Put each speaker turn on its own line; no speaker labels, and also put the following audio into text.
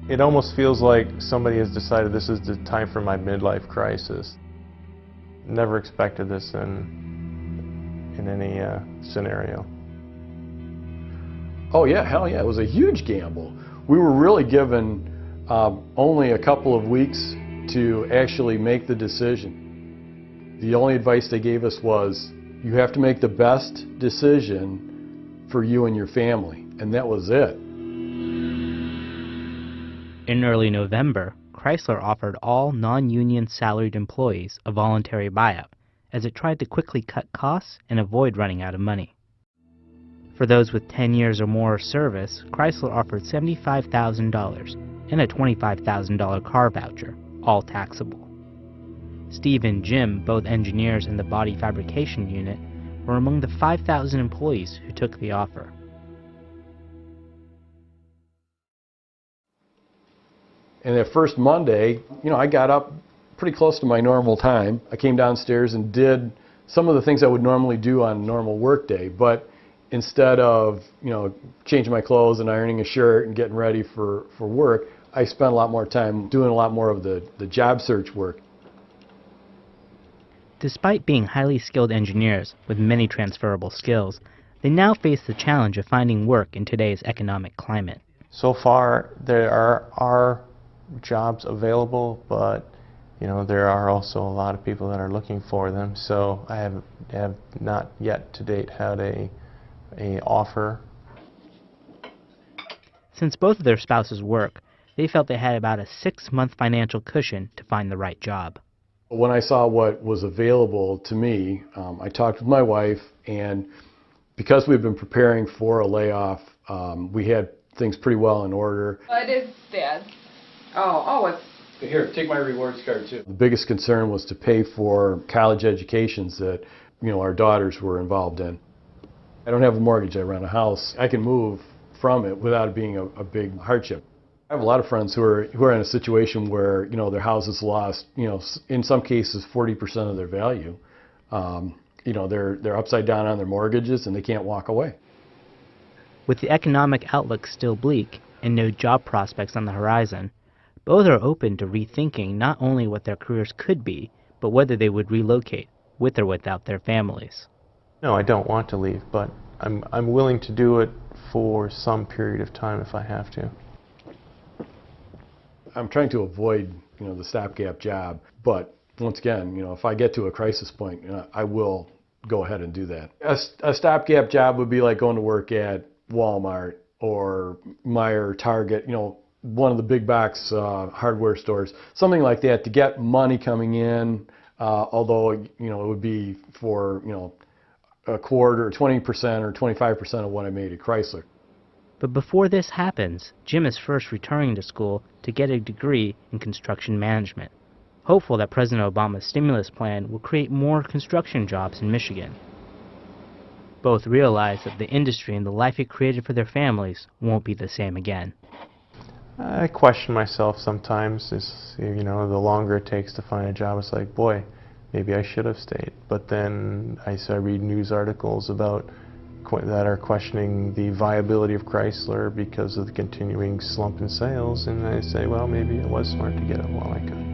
It almost feels like somebody has decided this is the time for my midlife crisis. Never expected this in any scenario.
Oh yeah, hell yeah, it was a huge gamble. We were really given only a couple of weeks to actually make the decision. The only advice they gave us was, you have to make the best decision for you and your family, and that was it.
In early November, Chrysler offered all non-union salaried employees a voluntary buyout, as it tried to quickly cut costs and avoid running out of money. For those with 10 years or more service, Chrysler offered $75,000 and a $25,000 car voucher, all taxable. Steve and Jim, both engineers in the body fabrication unit, were among the 5,000 employees who took the offer.
And that first Monday, I got up pretty close to my normal time. I came downstairs and did some of the things I would normally do on a normal work day, but instead of, changing my clothes and ironing a shirt and getting ready for work, I spent a lot more time doing a lot more of the job search work.
Despite being highly skilled engineers with many transferable skills, they now face the challenge of finding work in today's economic climate.
So far, there are jobs available, but there are also a lot of people that are looking for them. So I have not yet to date had a offer.
Since both of their spouses work, they felt they had about a 6-month financial cushion to find the right job.
When I saw what was available to me, I talked with my wife, and because we've been preparing for a layoff, we had things pretty well in order.
What is this? Oh, it's...
Here, take my rewards card too. The biggest concern was to pay for college educations that, our daughters were involved in. I don't have a mortgage, I rent a house. I can move from it without it being a big hardship. I have a lot of friends who are in a situation where, their house has lost, in some cases 40% of their value. They're upside down on their mortgages and they can't walk away.
With the economic outlook still bleak and no job prospects on the horizon, both are open to rethinking not only what their careers could be, but whether they would relocate, with or without their families.
No, I don't want to leave, but I'm willing to do it for some period of time if I have to.
I'm trying to avoid, the stopgap job, but once again, if I get to a crisis point, I will go ahead and do that. A stopgap job would be like going to work at Walmart or Meijer, Target, one of the big box hardware stores, something like that, to get money coming in, although it would be for a quarter, 20% or 25% of what I made at Chrysler.
But before this happens, Jim is first returning to school to get a degree in construction management, hopeful that President Obama's stimulus plan will create more construction jobs in Michigan. Both realize that the industry and the life it created for their families won't be the same again.
I question myself sometimes. The longer it takes to find a job, it's like, boy, maybe I should have stayed. But then I read news articles that are questioning the viability of Chrysler because of the continuing slump in sales, and I say, well, maybe it was smart to get it while I could.